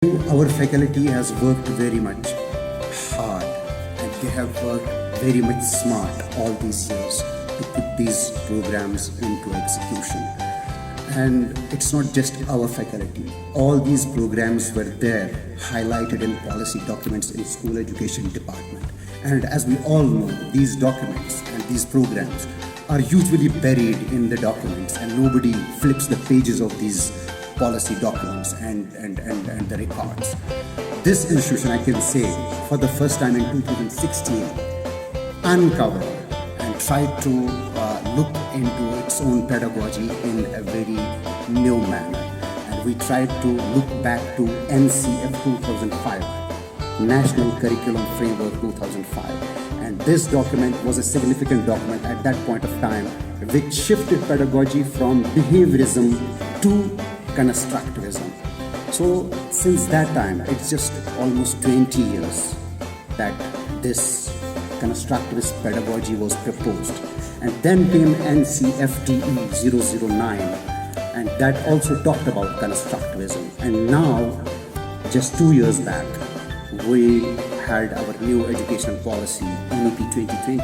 Our faculty has worked very much hard and they have worked very much smart all these years to put these programs into execution. And it's not just our faculty. All these programs were there, highlighted in policy documents in school education department. And as we all know, these documents and these programs are usually buried in the documents and nobody flips the pages of these policy documents and the records. This institution, I can say, for the first time in 2016, uncovered and tried to look into its own pedagogy in a very new manner. And we tried to look back to NCF 2005, National Curriculum Framework 2005. And this document was a significant document at that point of time, which shifted pedagogy from behaviorism to constructivism. So since that time, it's just almost 20 years that this constructivist pedagogy was proposed. And then came NCFTE 009, and that also talked about constructivism. And now, just 2 years back, we had our new education policy, NEP 2020.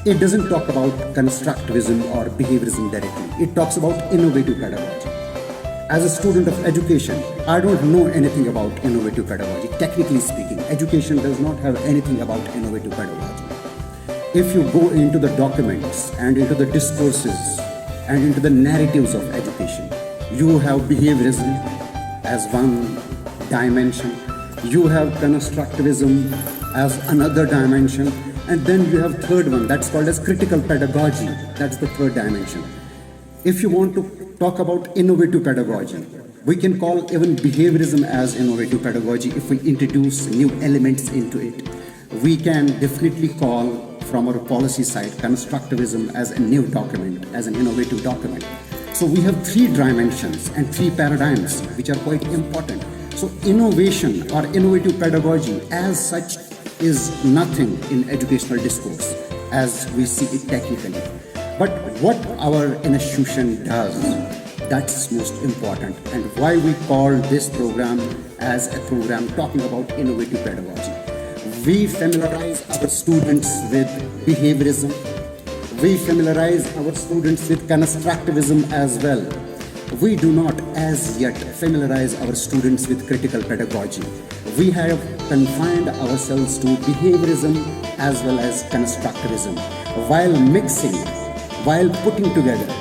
It doesn't talk about constructivism or behaviorism directly. It talks about innovative pedagogy. As a student of education, I don't know anything about innovative pedagogy. Technically speaking, education does not have anything about innovative pedagogy. If you go into the documents and into the discourses and into the narratives of education, you have behaviorism as one dimension, you have constructivism as another dimension, and then you have third one that's called as critical pedagogy. That's the third dimension. If you want to talk about innovative pedagogy, we can call even behaviorism as innovative pedagogy if we introduce new elements into it. We can definitely call from our policy side constructivism as a new document, as an innovative document. So we have three dimensions and three paradigms which are quite important. So innovation or innovative pedagogy as such is nothing in educational discourse as we see it technically. But what our institution does, that's most important, and why we call this program as a program talking about innovative pedagogy. We familiarize our students with behaviorism. We familiarize our students with constructivism as well. We do not as yet familiarize our students with critical pedagogy. We have confined ourselves to behaviorism as well as constructivism. While mixing, while putting together,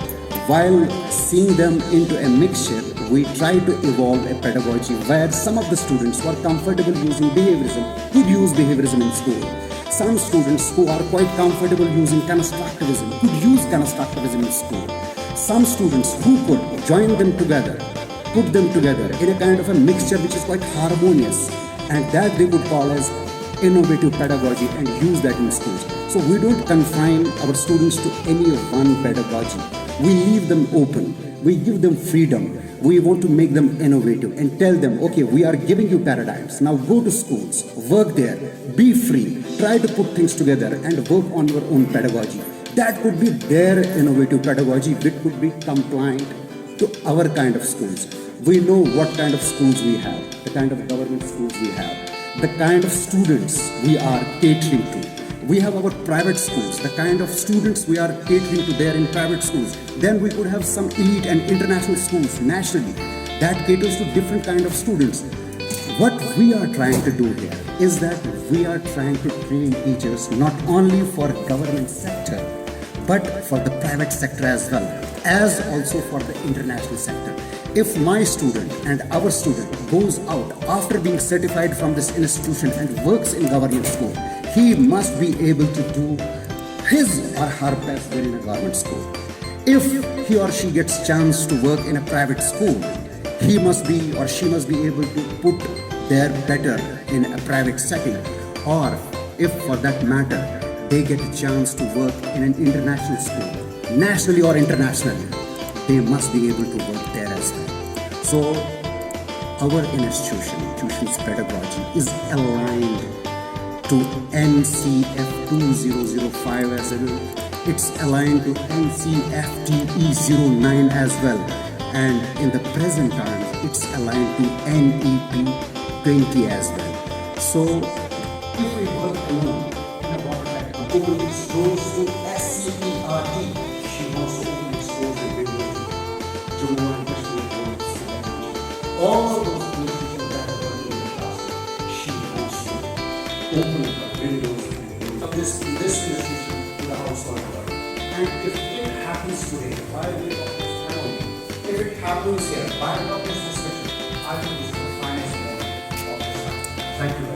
while seeing them into a mixture, we try to evolve a pedagogy where some of the students who are comfortable using behaviorism could use behaviorism in school. Some students who are quite comfortable using constructivism could use constructivism in school. Some students who could join them together, put them together in a kind of a mixture which is quite harmonious, and that they could call as innovative pedagogy and use that in schools. So we don't confine our students to any one pedagogy. We leave them open. We give them freedom. We want to make them innovative and tell them, okay, we are giving you paradigms. Now go to schools, work there, be free, try to put things together and work on your own pedagogy. That could be their innovative pedagogy, which could be compliant to our kind of schools. We know what kind of schools we have, the kind of government schools we have, the kind of students we are catering to. We have our private schools, the kind of students we are catering to there in private schools. Then we could have some elite and international schools nationally that caters to different kind of students. What we are trying to do here is that we are trying to train teachers not only for government sector, but for the private sector as well, as also for the international sector. If my student and our student goes out after being certified from this institution and works in government school, he must be able to do his or her best in a government school. If he or she gets chance to work in a private school, he must be or she must be able to put their better in a private setting. Or if for that matter, they get a chance to work in an international school, nationally or internationally, they must be able to work there as well. So our institution's pedagogy is aligned to NCF 2005 as well. It's aligned to NCFTE 09 as well. And in the present times, it's aligned to NEP 20 as well. So if we work alone in a water factory, open its doors to SCERT, she wants to open its doors and windows to Jammu and Kashmir boards. All those institutions that are working in the class, she wants to open her windows and this institution to the outside world. And if it happens today, by way of this panel, if it happens here, by way of this discussion, I think this is the finest moment of this time. Thank you very much.